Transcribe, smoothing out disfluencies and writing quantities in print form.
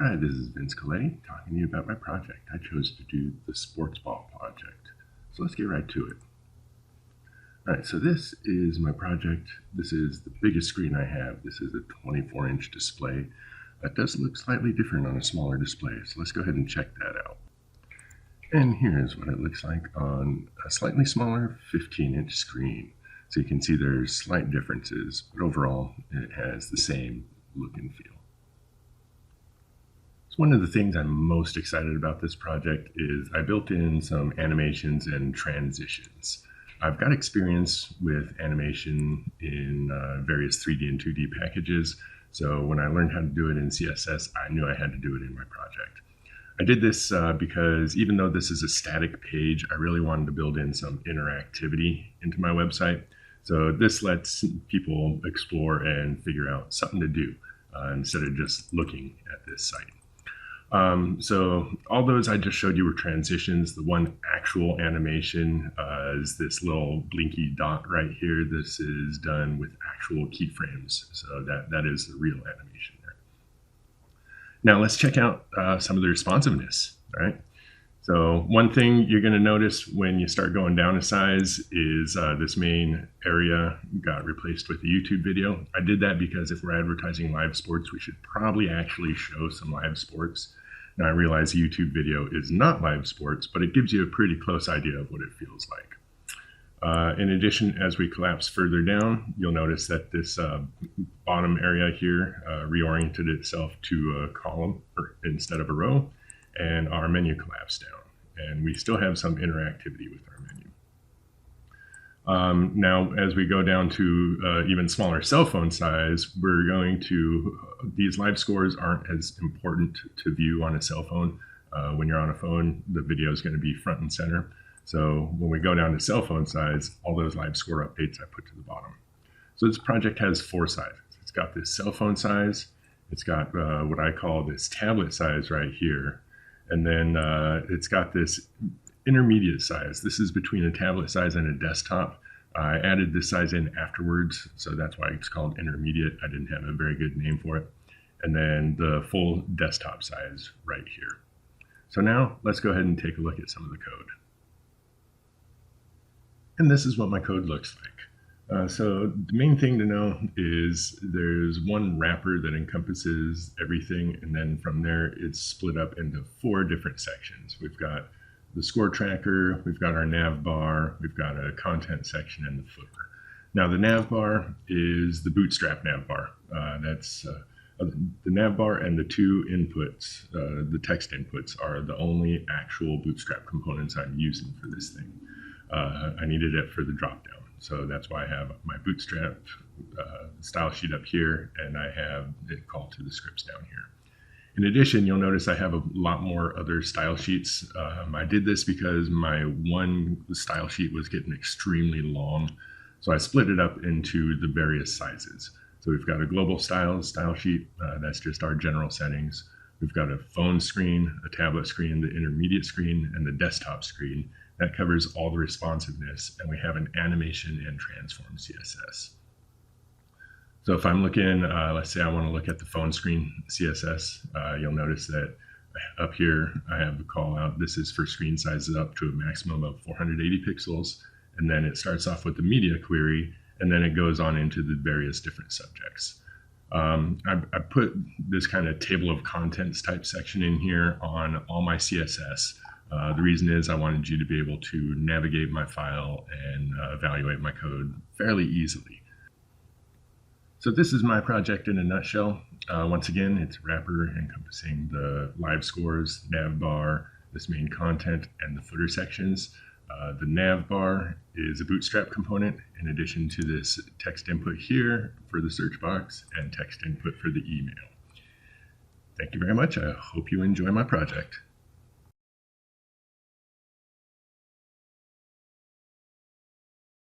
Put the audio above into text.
Hi, this is Vince Colletti talking to you about my project. I chose to do the sports ball project. So let's get right to it. All right, so this is my project. This is the biggest screen I have. This is a 24-inch display. That does look slightly different on a smaller display, so let's go ahead and check that out. And here's what it looks like on a slightly smaller 15-inch screen. So you can see there's slight differences, but overall it has the same look and feel. So one of the things I'm most excited about this project is I built in some animations and transitions. I've got experience with animation in various 3D and 2D packages, so when I learned how to do it in CSS, I knew I had to do it in my project. I did this because even though this is a static page, I really wanted to build in some interactivity into my website. So this lets people explore and figure out something to do instead of just looking at this site. So all those I just showed you were transitions. The one actual animation is this little blinky dot right here. This is done with actual keyframes. So that is the real animation there. Now let's check out some of the responsiveness, all right? So one thing you're going to notice when you start going down a size is this main area got replaced with a YouTube video. I did that because if we're advertising live sports, we should probably actually show some live sports. Now I realize a YouTube video is not live sports, but it gives you a pretty close idea of what it feels like. In addition, as we collapse further down, you'll notice that this bottom area here reoriented itself to a column instead of a row, and our menu collapsed down. And we still have some interactivity with our menu. Now, as we go down to even smaller cell phone size, we're going to, these live scores aren't as important to view on a cell phone. When you're on a phone, the video is going to be front and center. So when we go down to cell phone size, all those live score updates I put to the bottom. So this project has 4 sizes. It's got this cell phone size. It's got what I call this tablet size right here. And then it's got this intermediate size. This is between a tablet size and a desktop. I added this size in afterwards, so that's why it's called intermediate. I didn't have a very good name for it. And then the full desktop size right here. So now let's go ahead and take a look at some of the code. And this is what my code looks like. So the main thing to know is there's one wrapper that encompasses everything, and then from there it's split up into 4 different sections. We've got the score tracker, we've got our nav bar, we've got a content section, and the footer. Now the nav bar is the bootstrap nav bar. That's the nav bar and the 2 inputs, the text inputs, are the only actual bootstrap components I'm using for this thing. I needed it for the dropdown. So that's why I have my bootstrap style sheet up here, and I have it called to the scripts down here. In addition, you'll notice I have a lot more other style sheets. I did this because my one style sheet was getting extremely long. So I split it up into the various sizes. So we've got a global style sheet. That's just our general settings. We've got a phone screen, a tablet screen, the intermediate screen, and the desktop screen. That covers all the responsiveness, and we have an animation and transform CSS. So if I'm looking, let's say I want to look at the phone screen CSS, you'll notice that up here I have the call out. This is for screen sizes up to a maximum of 480 pixels, and then it starts off with the media query, and then it goes on into the various different subjects. I put this kind of table of contents type section in here on all my CSS. The reason is I wanted you to be able to navigate my file and evaluate my code fairly easily. So this is my project in a nutshell. Once again, it's a wrapper encompassing the live scores, nav bar, this main content, and the footer sections. The nav bar is a bootstrap component in addition to this text input here for the search box and text input for the email. Thank you very much. I hope you enjoy my project.